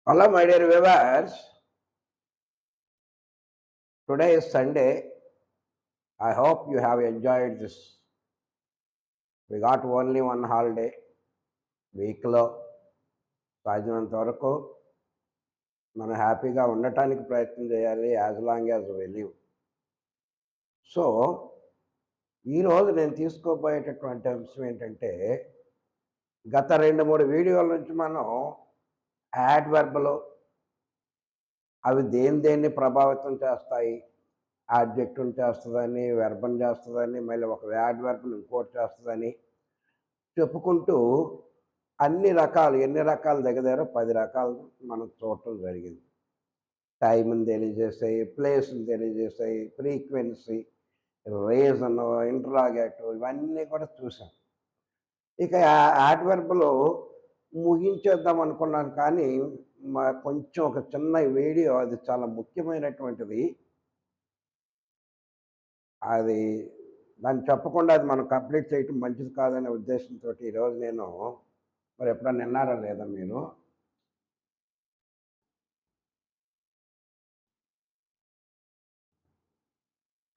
Hello, my dear viewers. Today is Sunday. I hope you have enjoyed this. We got only one holiday వీక్లో సాధ్యమైనంత వరకు మనం హ్యాపీగా ఉండటానికి ప్రయత్నం చేయాలి as long as we live. So ఈరోజు నేను తీసుకోబోయేటటువంటి అంశం ఏంటంటే గత 2-3 వీడియోల నుంచి మనం యాడ్వర్బులు అవి దేన్ని ప్రభావితం చేస్తాయి, ఆబ్జెక్టుని చేస్తుందని, వెర్బని చేస్తుందని, మళ్ళీ ఒక యాడ్వర్బులు ఇంకోటి చేస్తుందని చెప్పుకుంటూ ఎన్ని రకాలు దగ్గర 10 రకాలు మనం చూడటం జరిగింది. టైంని తెలియజేస్తాయి, ప్లేస్ని తెలియజేస్తాయి, ఫ్రీక్వెన్సీ, రీజన్, ఇంటరాగేటివ్ ఇవన్నీ కూడా చూసాం. ఇక యాడ్వర్బులు ముగించేద్దాం అనుకున్నాను, కానీ కొంచెం ఒక చిన్న వీడియో అది చాలా ముఖ్యమైనటువంటిది. అది దాన్ని చెప్పకుండా అది మనం కంప్లీట్ చేయటం మంచిది కాదనే ఉద్దేశంతో ఈరోజు నేను మరి ఎప్పుడన్నా విన్నారా లేదా మీరు?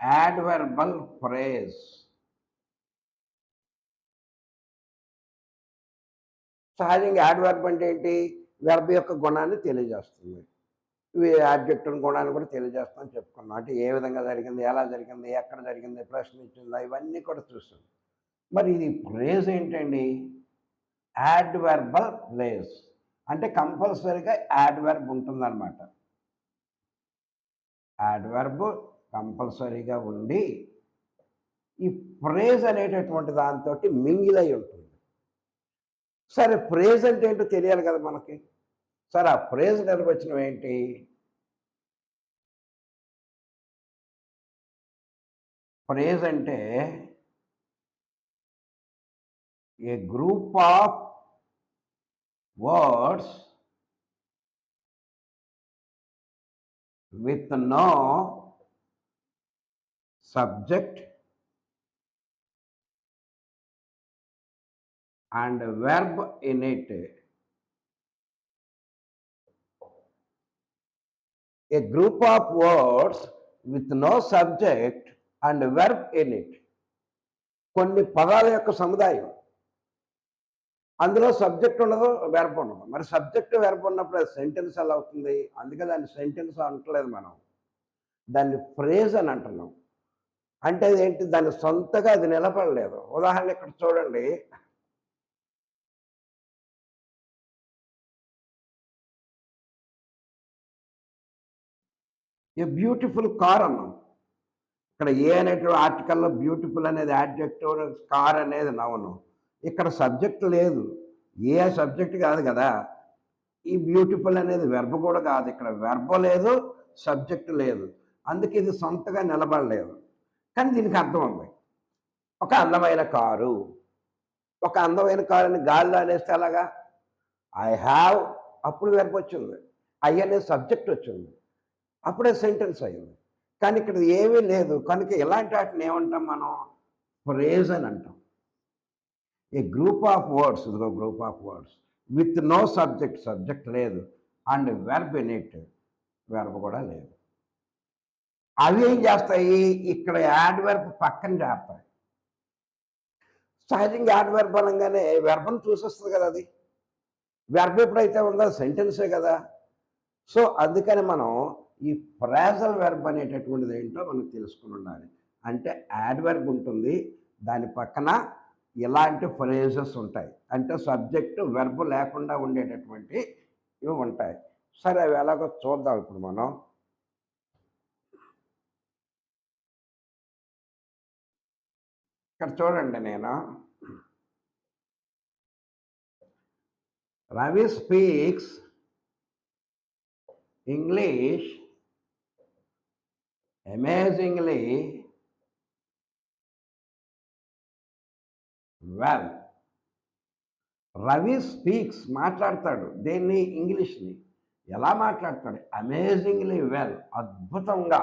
యాడ్వర్బల్ ఫ్రేజ్. సహజంగా యాడ్వర్బ్ అంటే ఏంటి? వెర్బ్ యొక్క గుణాన్ని తెలియజేస్తుంది. ఇవి యాడ్జెక్టివ్ గుణాన్ని కూడా తెలియజేస్తామని చెప్పుకున్నాం. అంటే ఏ విధంగా జరిగింది, ఎలా జరిగింది, ఎక్కడ జరిగింది, ప్రశ్నించిందా, ఇవన్నీ కూడా చూస్తాం. మరి ఇది ఫ్రేజ్ ఏంటండి? యాడ్వర్బల్ ఫ్రేజ్ అంటే కంపల్సరీగా యాడ్వర్బ్ ఉంటుందన్నమాట. యాడ్వర్బ్ కంపల్సరీగా ఉండి ఈ ఫ్రేజ్ అనేటటువంటి దాంతో మింగిల్ అయి ఉంటుంది. సరే, ఫ్రేజ్ అంటే ఏంటో తెలియాలి కదా మనకి. సరే, ఆ ఫ్రేజ్ నిర్వచనం ఏంటి? ఫ్రేజ్ అంటే a group of words with no subject and verb in it. A group of words with no subject and verb in it. కొన్ని పదాల యొక్క సముదాయం, అందులో సబ్జెక్ట్ ఉండదు, వెర్బ్ ఉండదు. మరి సబ్జెక్ట్ వెర్బ్ ఉన్నప్పుడు అది సెంటెన్స్ ఎలా అవుతుంది? అందుకే దాన్ని సెంటెన్స్ అంటలేదు మనం, దాన్ని ఫ్రేజ్ అని అంటున్నాం. అంటే అదేంటి? దాని సొంతగా అది నిలబడలేదు. ఉదాహరణ ఇక్కడ చూడండి, ఏ బ్యూటిఫుల్ కార్ అన్నాం. ఇక్కడ ఏ అనేటువంటి ఆర్టికల్లో బ్యూటిఫుల్ అనేది యాడ్జెక్టివ్, కార్ అనేది నౌను. ఇక్కడ సబ్జెక్ట్ లేదు, ఏ సబ్జెక్ట్ కాదు కదా. ఈ బ్యూటిఫుల్ అనేది వెర్బ్ కూడా కాదు. ఇక్కడ వెర్బ్ లేదు, సబ్జెక్ట్ లేదు. అందుకే ఇది సొంతగా నిలబడలేదు. కానీ దీనికి అర్థం ఉంది. ఒక అందమైన కారు, ఒక అందమైన కారుని గాలిలో అనేస్తే అలాగా ఐ హ్యావ్, అప్పుడు వెర్బ్ వచ్చింది. ఐ అనే సబ్జెక్ట్ వచ్చింది, అప్పుడే సెంటెన్స్ అయింది. కానీ ఇక్కడ ఏమీ లేదు కనుక ఇలాంటి వాటిని ఏమంటాం మనం? ఫ్రేజ్ అని అంటాం. ఏ గ్రూప్ ఆఫ్ వర్డ్స్, ఇదిగో group of words with no subject, subject లేదు, and verb in it, verb కూడా లేదు. అవి ఏం చేస్తాయి? ఇక్కడ యాడ్వర్బ్ పక్కన చేస్తాయి. సహజంగా యాడ్వర్బ్ అనగానే వెర్బ్ను చూసేస్తుంది కదా. అది వెర్బ్ ఎప్పుడైతే ఉందో సెంటెన్సే కదా. సో అందుకని మనం ఈ ఫ్రేజల్ వెర్బ్ అనేటటువంటిది ఏంటో మనం తెలుసుకుని ఉండాలి. అంటే యాడ్వర్బ్ ఉంటుంది, దాని పక్కన ఇలాంటి ఫ్రేజెస్ ఉంటాయి. అంటే సబ్జెక్టు వెర్బ్ లేకుండా ఉండేటటువంటి ఇవి ఉంటాయి. సరే, అవి ఎలాగో చూద్దాం ఇప్పుడు మనం. ఇక్కడ చూడండి, నేను Ravi speaks English amazingly well. Ravi speaks మాట్లాడతాడు దేన్ని? ఇంగ్లీష్ని. ఎలా మాట్లాడతాడు? అమేజింగ్లీ వెల్, అద్భుతంగా.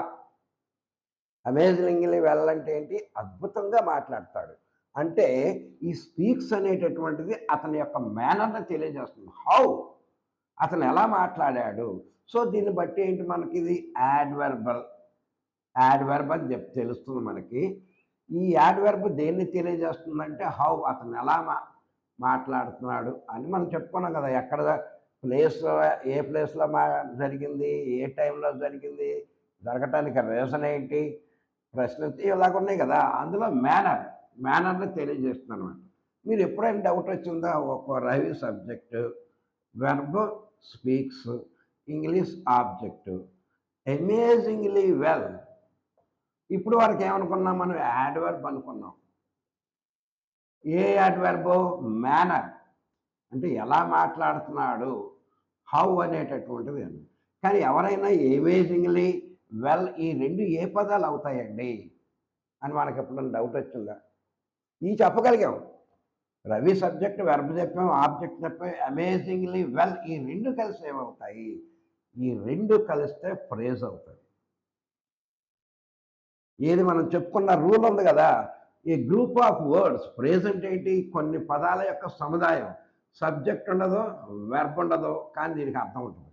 అమేజింగ్లీ వెల్ అంటే ఏంటి? అద్భుతంగా మాట్లాడతాడు. అంటే ఈ స్పీక్స్ అనేటటువంటిది అతని యొక్క మేనర్ని తెలియజేస్తుంది. హౌ అతను ఎలా మాట్లాడాడు. సో దీన్ని బట్టి ఏంటి మనకి ఇది యాడ్వర్బ్ అని తెలుస్తుంది మనకి. ఈ యాడ్వర్బ్ దేన్ని తెలియజేస్తుందంటే హౌ అతను ఎలా మాట్లాడుతున్నాడు అని మనం చెప్పుకున్నాం కదా. ఎక్కడ ప్లేస్‌లో ఏ ప్లేస్‌లో జరిగింది, ఏ టైంలో జరిగింది, జరగటానికి రీజన్ ఏంటి, ప్రశ్న ఇలాగ ఉన్నాయి కదా. అందులో మేనర్‌ని తెలియజేస్తుందనమాట. మీరు ఎప్పుడైనా డౌట్ వచ్చిందా? ఒక Ravi subject, verb speaks, English object, amazingly well. ఇప్పుడు వరకు ఏమనుకున్నాం మనం? యాడ్వర్బ్ అనుకున్నాం. ఏ యాడ్వర్బ్? మేనర్ అంటే ఎలా మాట్లాడుతున్నాడు, హౌ అనేటటువంటిది అండి. కానీ ఎవరైనా అమేజింగ్లీ, వెల్ ఈ రెండు ఏ పదాలు అవుతాయండి అని మనకి ఎప్పుడైనా డౌట్ వచ్చిందా? ఇవి చెప్పగలిగాం. రవి సబ్జెక్ట్ వెర్బ్ చెప్పాం, ఆబ్జెక్ట్ చెప్పాం, అమేజింగ్లీ వెల్ ఈ రెండు కలిసి ఏమవుతాయి? ఈ రెండు కలిస్తే ఫ్రేజ్ అవుతుంది. ఏది మనం చెప్పుకున్న రూల్ ఉంది కదా, ఈ గ్రూప్ ఆఫ్ వర్డ్స్. ఫ్రేజ్ అంటే ఏంటి? కొన్ని పదాల యొక్క సముదాయం. సబ్జెక్ట్ ఉండదు, వెర్బ్ ఉండదు, కానీ దీనికి అర్థం ఉంటుంది.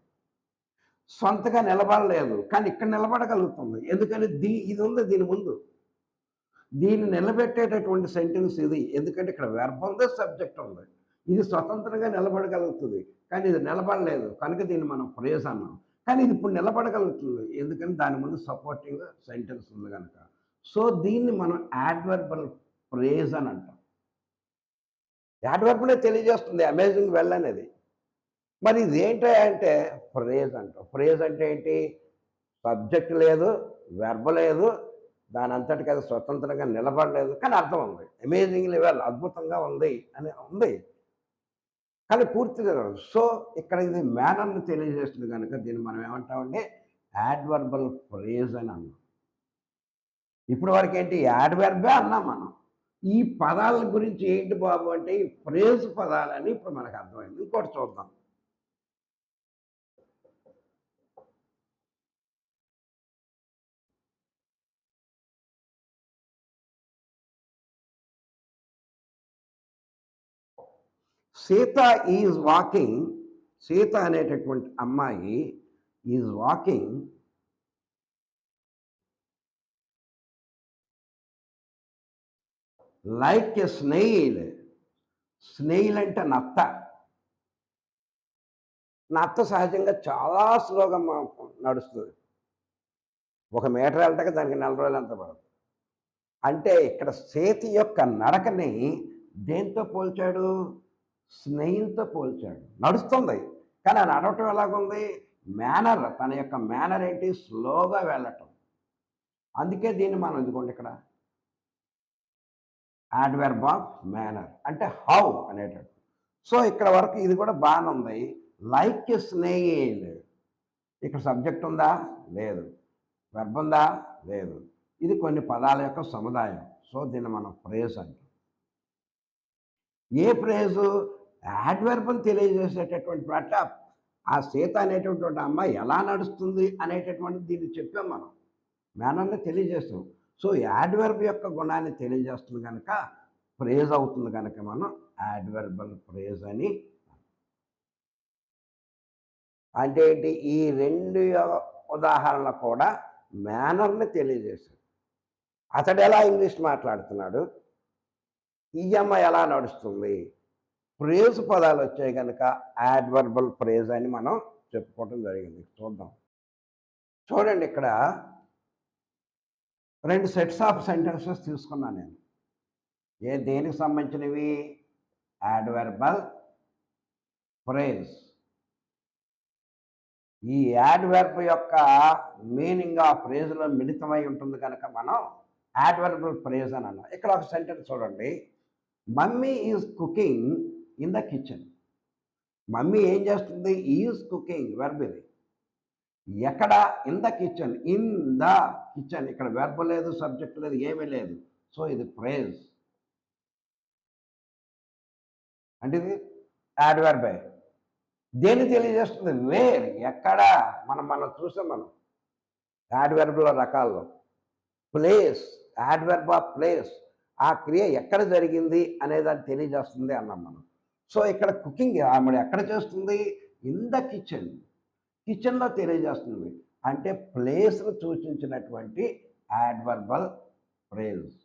సొంతగా నిలబడలేదు, కానీ ఇక్కడ నిలబడగలుగుతుంది. ఎందుకని ఇది ఉంది దీని ముందు. దీన్ని నిలబెట్టేటటువంటి సెంటెన్స్ ఇది. ఎందుకంటే ఇక్కడ వెర్బ్ ఉంది, సబ్జెక్ట్ ఉంది. ఇది స్వతంత్రంగా నిలబడగలుగుతుంది, కానీ ఇది నిలబడలేదు, కనుక దీన్ని మనం ఫ్రేజ్ అన్నాం. కానీ ఇది ఇప్పుడు నిలబడగలుగుతుంది, ఎందుకని దాని ముందు సపోర్టింగ్ సెంటెన్స్ ఉంది కనుక. సో దీన్ని మనం యాడ్వర్బల్ ఫ్రేజ్ అని అంటాం. యాడ్వర్బ్నే తెలియజేస్తుంది అమేజింగ్ వెల్ అనేది. మరి ఇది ఏంటి అంటే ఫ్రేజ్ అంటాం. ఫ్రేజ్ అంటే ఏంటి? సబ్జెక్ట్ లేదు, వెర్బ్ లేదు, దాని అంతటికి అది స్వతంత్రంగా నిలబడలేదు, కానీ అర్థం ఉంది. అమేజింగ్లీ వెల్ అద్భుతంగా ఉంది అని ఉంది, కానీ పూర్తిగా. సో ఇక్కడ ఇది మేనర్ని తెలియజేస్తుంది కనుక దీన్ని మనం ఏమంటామంటే యాడ్వర్బల్ ఫ్రేజ్ అని అన్నాం. ఇప్పుడు వరకు ఏంటి? యాడ్వర్బే అన్నాం మనం. ఈ పదాల గురించి ఏంటి బాబు అంటే ఈ ఫ్రేజ్ పదాలని ఇప్పుడు మనకు అర్థమైంది. ఇంకోటి చూద్దాం. Sita is walking. సీత అనేటటువంటి అమ్మాయి is walking like a snail. Snail అంటే నత్త. నత్త సహజంగా చాలా స్లోగా నడుస్తుంది. 1 మీటర్ వెళ్ళటానికి దానికి 4 రోజులు ఎంత పడదు. అంటే ఇక్కడ సీత యొక్క నడకని దేంతో పోల్చాడు? స్నేహిల్తో పోల్చాడు. నడుస్తుంది, కానీ ఆ నడవటం ఎలాగుంది? మేనర్, తన యొక్క మేనర్ ఏంటి? స్లోగా వెళ్ళటం. అందుకే దీన్ని మనం ఇదిగోండి ఇక్కడ యాడ్వర్బ్ ఆఫ్ మేనర్ అంటే హౌ అనేటట్టు. సో ఇక్కడ వరకు ఇది కూడా బాగానే ఉంది. Like a snail. ఇక్కడ సబ్జెక్ట్ ఉందా? లేదు. వెర్బ్ ఉందా? లేదు. ఇది కొన్ని పదాల యొక్క సముదాయం. సో దీన్ని మనం ఫ్రేజ్ అంటాం. ఏ ఫ్రేజు? యాడ్వర్బ్ని తెలియజేసేటటువంటి పట్ల ఆ సీత అనేటటువంటి అమ్మాయి ఎలా నడుస్తుంది అనేటటువంటిది దీన్ని చెప్పాం మనం. మేనర్ని తెలియజేస్తాం. సో యాడ్వర్బ్ యొక్క గుణాన్ని తెలియజేస్తుంది కనుక ఫ్రేజ్ అవుతుంది కనుక మనం యాడ్వర్బల్ ఫ్రేజ్ అని. అంటే ఏంటి? ఈ రెండు ఉదాహరణలు కూడా మేనర్ని తెలియజేశారు. అతడు ఎలా ఇంగ్లీష్ మాట్లాడుతున్నాడు, ఈ అమ్మాయి ఎలా నడుస్తుంది, ఫ్రేజ్ పదాలు వచ్చాయి కనుక యాడ్వర్బల్ ఫ్రేజ్ అని మనం చెప్పుకోవటం జరిగింది. చూద్దాం. చూడండి, ఇక్కడ 2 సెట్స్ ఆఫ్ సెంటెన్సెస్ తీసుకున్నాను నేను. దేనికి సంబంధించినవి? యాడ్వర్బల్ ఫ్రేజ్. ఈ యాడ్వర్బ్ యొక్క మీనింగ్ ఆ ఫ్రేజ్లో మిళితమై ఉంటుంది కనుక మనం యాడ్వర్బల్ ఫ్రేజ్ అని అన్నాం. ఇక్కడ ఒక సెంటెన్స్ చూడండి. Mummy is cooking in the kitchen. Mummy ఏం చేస్తుంది? ఈజ్ కుకింగ్, వెర్బ్ ఇది. ఎక్కడ? In the kitchen. In the kitchen. ఇక్కడ వెర్బ్ లేదు, సబ్జెక్ట్ లేదు, ఏమీ లేదు. సో ఇది ఫ్రేజ్. అంటే ఇది యాడ్వర్బే. దేన్ని తెలియజేస్తుంది? వేర్, ఎక్కడ. మనం చూసాం మనం యాడ్వర్బ్ల రకాల్లో. Place, adverb of place. ఆ క్రియ ఎక్కడ జరిగింది అనేదాన్ని తెలియజేస్తుంది అన్నాం మనం. సో ఇక్కడ కుకింగ్ ఆమె ఎక్కడ చేస్తుంది? ఇన్ ద కిచెన్, కిచెన్లో తెలియజేస్తుంది. అంటే ప్లేస్ను సూచించినటువంటి యాడ్వర్బల్ ఫ్రేజ్.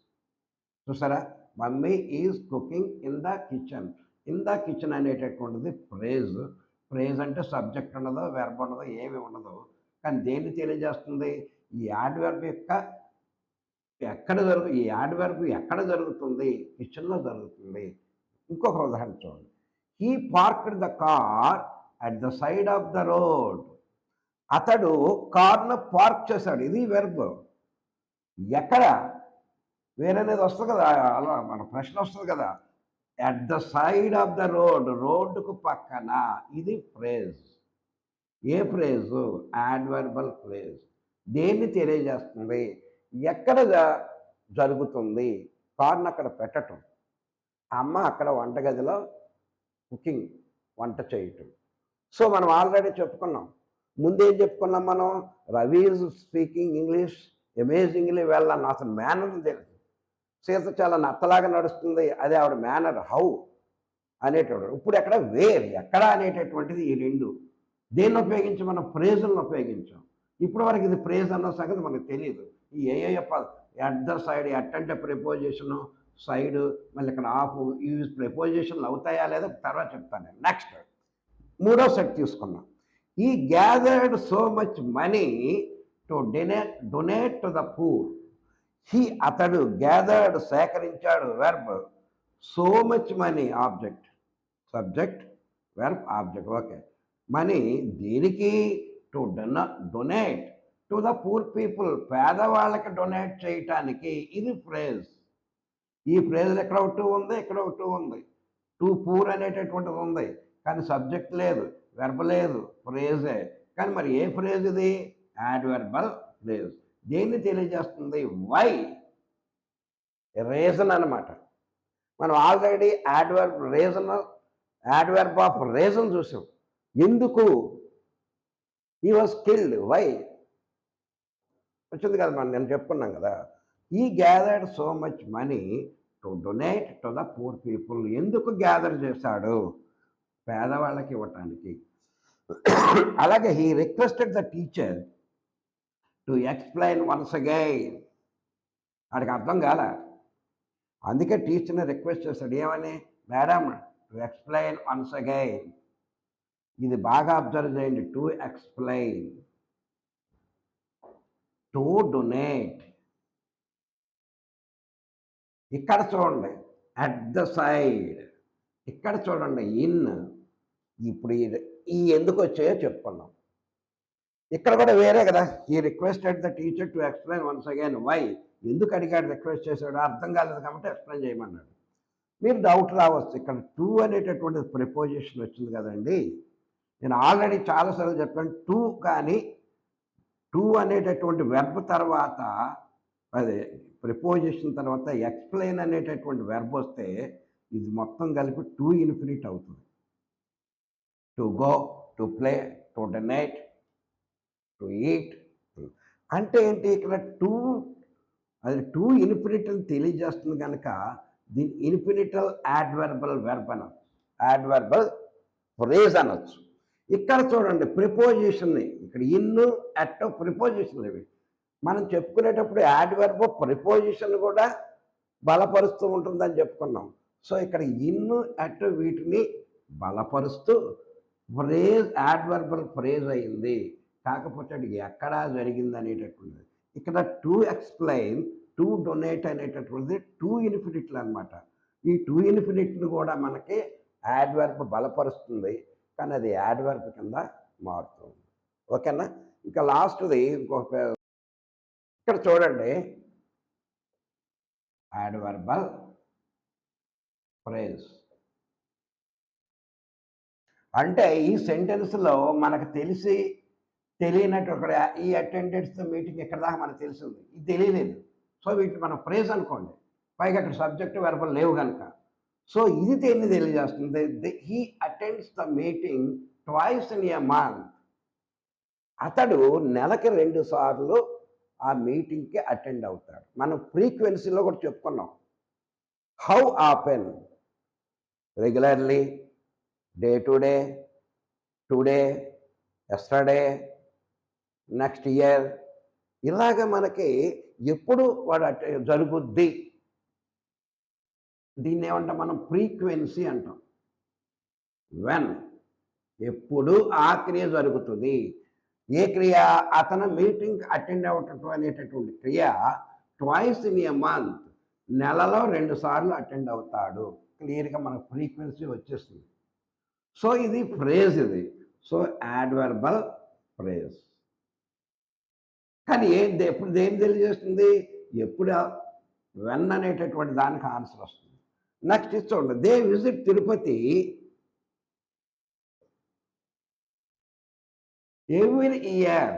చూసారా, mummy is cooking in the kitchen. In the kitchen అనేటటువంటిది ఫ్రేజ్. ఫ్రేజ్ అంటే సబ్జెక్ట్ ఉండదు, వెర్బ్ ఉండదు, ఏమి ఉండదు. కానీ దేన్ని తెలియజేస్తుంది? ఈ యాడ్వర్బ్ యొక్క ఈ యాడ్వర్బ్ ఎక్కడ జరుగుతుంది? కిచెన్లో జరుగుతుంది. ఇంకొక ఉదాహరణ చూడండి. He parked the car at the side of the road. అతడు కార్ను పార్క్ చేశాడు. ఇది వెర్బ్. ఎక్కడ? వేరనేది వస్తుంది కదా, అలా మన ప్రశ్న వస్తుంది కదా. At the side of the road, రోడ్డుకు పక్కన. ఇది ఫ్రేజ్. ఏ ఫ్రేజు? యాడ్వర్బల్ ఫ్రేజ్. దేన్ని తెలియజేస్తుంది? ఎక్కడ జరుగుతుంది? కార్ను అక్కడ పెట్టటం, అమ్మ అక్కడ వంటగదిలో కుకింగ్, వంట చేయటం. సో మనం ఆల్రెడీ చెప్పుకున్నాం. ముందేం చెప్పుకున్నాం మనం? Ravi is speaking English amazingly well అన్న అసలు మేనర్ తెలుసు. సీత చాలా నత్తలాగా నడుస్తుంది, అదే ఆవిడ మేనర్. హౌ అనేటప్పుడు. ఇప్పుడు ఎక్కడ? వేర్, ఎక్కడ అనేటటువంటిది ఈ రెండు. దేన్ని ఉపయోగించి? మనం ఫ్రేజులను ఉపయోగించాం. ఇప్పుడు వరకు ఇది ఫ్రేజ్ అన్న సంగతి మనకు తెలియదు. ఈ చెప్పాలి. ఎట్ ద సైడ్, ఎట్ అంటే ప్రిపోజిషను, సైడ్, మళ్ళీ ఇక్కడ ఆఫ్, ఇవి ప్రిపోజిషన్లు అవుతాయా లేదా తర్వాత చెప్తాను నేను. నెక్స్ట్ మూడో సెట్ తీసుకున్నాం. He gathered so much money to donate to the poor. అతడు గ్యాదర్డ్ సేకరించాడు, verb. So much money object, subject, verb, object. Okay. Money దేనికి? To donate to the poor people, పేదవాళ్ళకి డొనేట్ చేయటానికి. ఇది ఫ్రేజ్. ఈ ఫ్రేజ్లో ఎక్కడ ఒకటి ఉంది, ఇక్కడ ఒకటి ఉంది. టు పూర్ అనేటటువంటిది ఉంది, కానీ సబ్జెక్ట్ లేదు, వెర్బ్ లేదు, ఫ్రేజే. కానీ మరి ఏ ఫ్రేజ్ ఇది? యాడ్వర్బల్ ఫ్రేజ్. దేన్ని తెలియజేస్తుంది? వై, రీజన్ అన్నమాట. మనం ఆల్రెడీ యాడ్వర్బ్ ఆఫ్ రీజన్ చూసాం. ఎందుకు? He was killed. వై వచ్చింది కదా, మనం నేను చెప్పుకున్నాం కదా. ఈ gathered so much money to donate to the poor people. ఎందుకు గ్యాదర్ చేశాడు? పేదవాళ్ళకి ఇవ్వటానికి. అలాగే he requested the teacher to explain once again. వాడికి అర్థం కాల, అందుకే టీచర్ని రిక్వెస్ట్ చేశాడు. ఏమని? Madam, to explain once again. ఇది బాగా అబ్జర్వ్ చేయండి. To explain, to donate. ఇక్కడ చూడండి, అట్ ద సైడ్. ఇక్కడ చూడండి, ఇన్. ఇప్పుడు ఈ ఎందుకు వచ్చాయో చెప్పుకున్నాం. ఇక్కడ కూడా వేరే కదా. ఈ requested the teacher to explain once again. Why, ఎందుకు అడిగాడు, రిక్వెస్ట్ చేశాడు? అర్థం కాలేదు కాబట్టి ఎక్స్ప్లెయిన్ చేయమన్నాడు. మీరు డౌట్ రావచ్చు, ఇక్కడ టు అనేటటువంటి ప్రిపోజిషన్ వచ్చింది కదండి. నేను ఆల్రెడీ చాలాసార్లు చెప్పాను, టు కానీ టు అనేటటువంటి వెర్బ్ తర్వాత, అదే ప్రిపోజిషన్ తర్వాత ఎక్స్ప్లెయిన్ అనేటటువంటి వెర్బ్ వస్తే ఇది మొత్తం కలిపి టు ఇన్ఫినిట్ అవుతుంది. To go, to play, to donate, to eat. అంటే ఏంటి? ఇక్కడ టు, అది టు ఇన్ఫినిట్ అని తెలియజేస్తుంది కనుక దీని ఇన్ఫినిటల్ యాడ్వర్బల్ వెర్బ్ అనొచ్చు, యాడ్వర్బల్ ఫ్రేజ్ అనొచ్చు. ఇక్కడ చూడండి, ప్రిపోజిషన్ని, ఇక్కడ ఇన్ను, అట్ ప్రిపోజిషన్లు ఇవి. మనం చెప్పుకునేటప్పుడు యాడ్వర్బ్ ప్రిపోజిషన్ కూడా బలపరుస్తూ ఉంటుందని చెప్పుకున్నాం. సో ఇక్కడ ఇన్ను, అట్ వీటిని బలపరుస్తూ ఫ్రేజ్, యాడ్వర్బల్ ఫ్రేజ్ అయింది. కాకపోతే అది ఎక్కడా జరిగింది అనేటటువంటిది. ఇక్కడ టు ఎక్స్ప్లెయిన్, టు డొనేట్ అనేటటువంటిది టు ఇన్ఫినిట్లు అనమాట. ఈ టు ఇన్ఫినిట్ను కూడా మనకి యాడ్వర్బ్ బలపరుస్తుంది, కానీ అది యాడ్వర్బ్ కింద మారుతుంది. ఓకేనా? ఇంకా లాస్ట్ది ఇంకొక, ఇక్కడ చూడండి, యాడ్వర్బల్ ఫ్రేజ్. అంటే ఈ సెంటెన్స్లో మనకు తెలియనట్టు అక్కడ ఈ అటెండెంట్స్తో మీటింగ్ ఎక్కడ దాకా మనకు తెలిసింది, ఇది తెలియలేదు. సో వీటిని మనం ఫ్రేజ్ అనుకోండి, పైగా అక్కడ సబ్జెక్ట్ వెర్బల్ లేవు కనుక. సో ఇది దేన్ని తెలియజేస్తుంది? He attends the meeting twice in a month. అతడు నెలకి 2 సార్లు ఆ మీటింగ్కి అటెండ్ అవుతాడు. మనం ఫ్రీక్వెన్సీలో కూడా చెప్పుకున్నాం. How often, regularly, day to day, today, yesterday, next year, ఇలాగ మనకి ఎప్పుడు వాడు జరుగుద్ది. దీన్నేమంటాం మనం? ఫ్రీక్వెన్సీ అంటాం. వెన్, ఎప్పుడు ఆ క్రియ జరుగుతుంది. ఏ క్రియ? అతను మీటింగ్ అటెండ్ అవ్వటం అనేటటువంటి క్రియ ట్వైస్ ఇన్ ఎ మంత్, నెలలో 2 సార్లు అటెండ్ అవుతాడు. క్లియర్‌గా మనకు ఫ్రీక్వెన్సీ వచ్చేస్తుంది. సో ఇది ఫ్రేజ్ ఇది. So adverbial phrase. కానీ ఎప్పుడు దేన్ని తెలియజేస్తుంది? ఎప్పుడు వెన్ అనేటటువంటి దానికి ఆన్సర్ వస్తుంది. నెక్స్ట్ ఇది చూడండి. They visit Tirupati every year.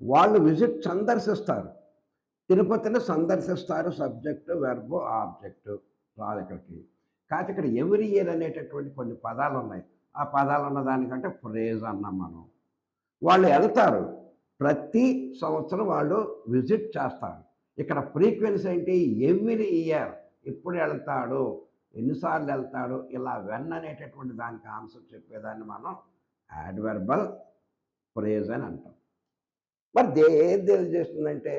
వాళ్ళు సందర్శిస్తారు. తిరుపతిని సందర్శిస్తారు. సబ్జెక్టు, వెర్బ్, ఆబ్జెక్టు రాదు ఇక్కడికి. కాకపోతే ఇక్కడ ఎవ్రీ ఇయర్ అనేటటువంటి కొన్ని పదాలు ఉన్నాయి. ఆ పదాలు ఉన్న దానికంటే ఫ్రేజ్ అన్నాం మనం. వాళ్ళు వెళ్తారు. ప్రతి సంవత్సరం వాళ్ళు విజిట్ చేస్తారు. ఇక్కడ ఫ్రీక్వెన్సీ ఏంటి? Every year. ఎప్పుడు వెళ్తాడు, ఎన్నిసార్లు వెళ్తాడు, ఇలా వెన్ అనేటటువంటి దానికి ఆన్సర్ చెప్పేదాన్ని మనం యాడ్వర్బల్ ఫ్రేజ్ అని అంటాం. మరి ఏం తెలియజేస్తుందంటే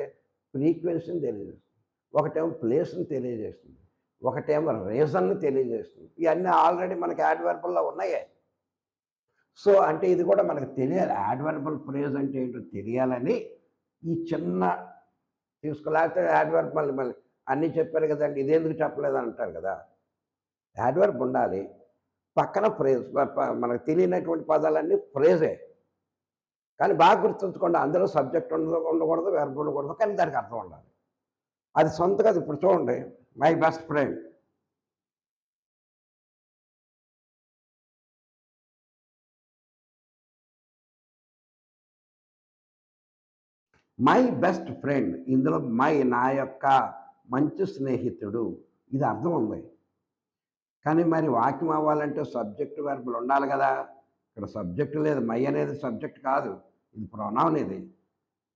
ఫ్రీక్వెన్సీని తెలియజేస్తుంది. ఒకటేమో ప్లేస్ని తెలియజేస్తుంది. ఒకటేమో రీజన్ని తెలియజేస్తుంది. ఇవన్నీ ఆల్రెడీ మనకి యాడ్వర్బల్లో ఉన్నాయే. సో అంటే ఇది కూడా మనకు తెలియాలి. యాడ్వర్బల్ ఫ్రేజ్ అంటే ఏంటో తెలియాలని ఈ చిన్న లేకపోతే యాడ్వర్బ్ మళ్ళీ మళ్ళీ అన్నీ చెప్పారు కదండి, ఇదేందుకు చెప్పలేదు అంటారు కదా. యాడ్వర్బ్ ఉండాలి, పక్కన ఫ్రేజ్. మనకు తెలియనటువంటి పదాలన్నీ ఫ్రేజే. కానీ బాగా గుర్తుంచుకోండి, అందులో సబ్జెక్ట్ ఉండకూడదు, వెర్బ్ ఉండకూడదు, కానీ దానికి అర్థం ఉండాలి. అది సొంతగా ఇప్పుడు చూడండి. My best friend. My best friend, ఇందులో నా యొక్క మంచి స్నేహితుడు, ఇది అర్థం ఉంది. కానీ మరి వాక్యం అవ్వాలంటే సబ్జెక్ట్ వెర్బులు ఉండాలి కదా. ఇక్కడ సబ్జెక్ట్ లేదు. మై అనేది సబ్జెక్ట్ కాదు, ఇది ప్రొనౌన్. ఇది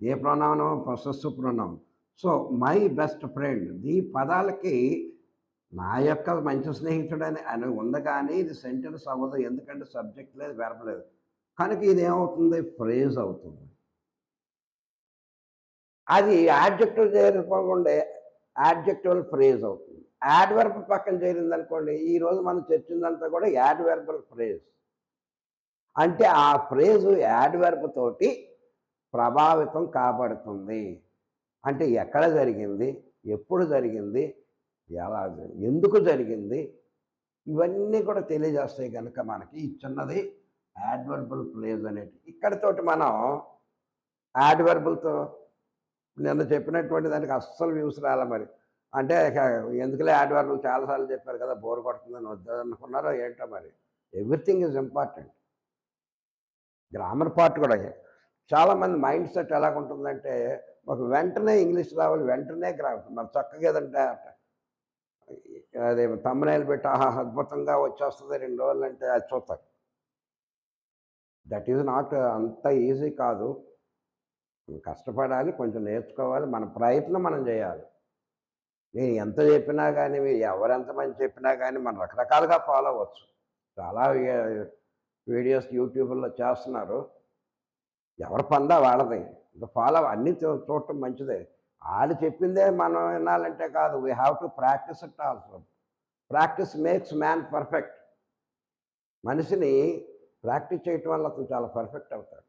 ఏ pronoun? Possessive pronoun. So my best friend, ఈ పదాలకి నా యొక్క మంచి స్నేహితుడు అని ఉంది, కానీ ఇది సెంటెన్స్ అవ్వదు. ఎందుకంటే సబ్జెక్ట్ లేదు, వెర్బ్ లేదు. కనుక ఇది ఏమవుతుంది? ఫ్రేజ్ అవుతుంది. అది యాడ్జెక్టివ్ చేరుకోకుండా యాడ్జెక్టివల్ ఫ్రేజ్ అవుతుంది. యాడ్వర్బ్ పక్కన చేరిందనుకోండి, ఈరోజు మనం చర్చిందంతా కూడా యాడ్వర్బల్ ఫ్రేజ్. అంటే ఆ ఫ్రేజు యాడ్వర్బ్ తోటి ప్రభావితం కాబడుతుంది. అంటే ఎక్కడ జరిగింది, ఎప్పుడు జరిగింది, ఎలా ఎందుకు జరిగింది, ఇవన్నీ కూడా తెలియజేస్తాయి కనుక మనకి ఈ చిన్నది యాడ్వర్బల్ ఫ్రేజ్ అనేది. ఇక్కడితోటి మనం యాడ్వర్బులతో నిన్న చెప్పినటువంటి దానికి అస్సలు వ్యూస్ రాలే మరి. అంటే ఎందుకులే యాడ్వర్బులు చాలాసార్లు చెప్పారు కదా, బోర్ కొడుతుందని వద్దనుకున్నారో ఏంటో మరి. Everything is important. Grammar part కూడా. చాలామంది మైండ్ సెట్ ఎలాగుంటుందంటే, మాకు వెంటనే ఇంగ్లీష్ రావాలి, వెంటనే గ్రామర్. మరి చక్కగా ఏదంటే అదే తమ్మునేలు పెట్టి ఆహా అద్భుతంగా వచ్చేస్తుంది 2 రోజులు అంటే అది చూస్తారు. దట్ ఈజ్ నాట్ అంత ఈజీ కాదు. కష్టపడాలి, కొంచెం నేర్చుకోవాలి, మన ప్రయత్నం మనం చేయాలి. నేను ఎంత చెప్పినా కానీ, ఎవరెంతమంది చెప్పినా కానీ మనం రకరకాలుగా ఫాలో అవ్వచ్చు. చాలా వీడియోస్ యూట్యూబ్లో చేస్తున్నారు. ఎవరి పందా వాళ్ళది. ఇంకా ఫాలో అన్నీ చూడటం మంచిదే. వాళ్ళు చెప్పిందే మనం వినాలంటే కాదు. We have to practise it also. Practice makes man perfect. మనిషిని ప్రాక్టీస్ చేయటం వల్ల అతను చాలా పర్ఫెక్ట్ అవుతాడు.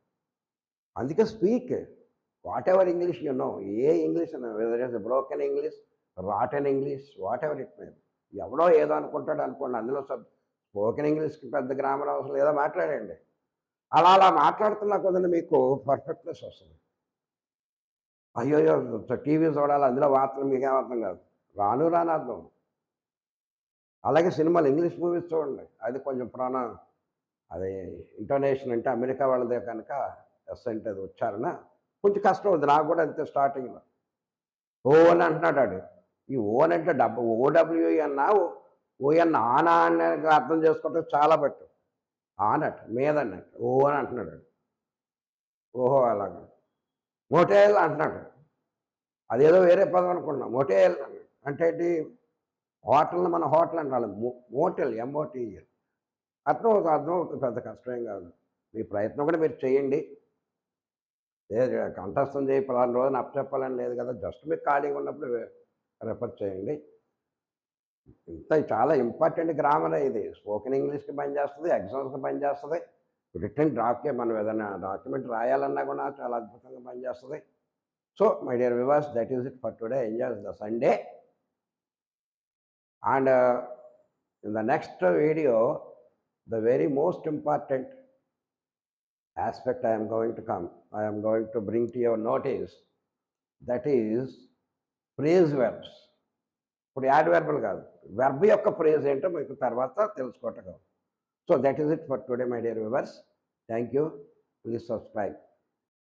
అందుకే speak whatever English you know. A English whether is broken English, rotten English, whatever it may. ఎవడో ఏదో అనుకుంటాడు అనుకోండి, అందులో స్పోకెన్ ఇంగ్లీష్కి పెద్ద గ్రామర్ అవసరం, ఏదో మాట్లాడండి. అలా మాట్లాడుతున్నా కొద్దిగా మీకు పర్ఫెక్ట్నెస్ వస్తుంది. అయ్యోయ్యో టీవీ చూడాలి, అందులో వార్తలు మీకేం అర్థం కాదు. రాను అర్థం. అలాగే సినిమాలు, ఇంగ్లీష్ మూవీస్ చూడండి, అది కొంచెం అది ఇంటోనేషన్ అంటే అమెరికా వాళ్ళదే కనుక ఎస్ అంటే అది ఉచ్చారణ కొంచెం కష్టం ఉంది. నాకు కూడా అంతే స్టార్టింగ్లో. ఓ అని అంటున్నాడు వాడు. ఈ ఓన్ అంటే ఓడబ్ల్యూఎన్ ఓఎన్ ఆనా అని అర్థం చేసుకుంటే చాలా బెట్టు. ఆనట్ మీద అన్నట్టు ఓ అని అంటున్నాడు. ఓహో అలాగా. మోటేల్ అంటున్నాడు. అదేదో వేరే పదం అనుకున్నాం. మోటేల్ అంటే ఏంటి? హోటల్ని మన హోటల్ అంటాలి. మోటెల్, ఎంఓటీఎల్. అర్థమవుతుంది, పెద్ద కష్టమేం కాదు. మీ ప్రయత్నం కూడా మీరు చేయండి. కంఠస్థం చేయి పలానా రోజున అప్పచెప్పాలని లేదు కదా! జస్ట్ మీరు ఖాళీగా ఉన్నప్పుడు రెఫర్ చేయండి. చాలా ఇంపార్టెంట్ గ్రామరే ఇది. స్పోకెన్ ఇంగ్లీష్‌కి పనిచేస్తది, ఎగ్జామ్స్‌కి పనిచేస్తది. రిటెన్ మనం ఏదైనా డాక్యుమెంట్ రాయాలన్నా కూడా చాలా అద్భుతంగా పనిచేస్తది. So, my dear viewers, that is it for today. Enjoy the Sunday. And in the next video, the very most important aspect I am going to bring to your notice, that is phrase verbs. ఇప్పుడు add verbal కాదు, verb యొక్క phrase ఏంటో మీకు తర్వాత తెలుసుకోవటం. So that is it for today my dear viewers. Thank you. Please subscribe.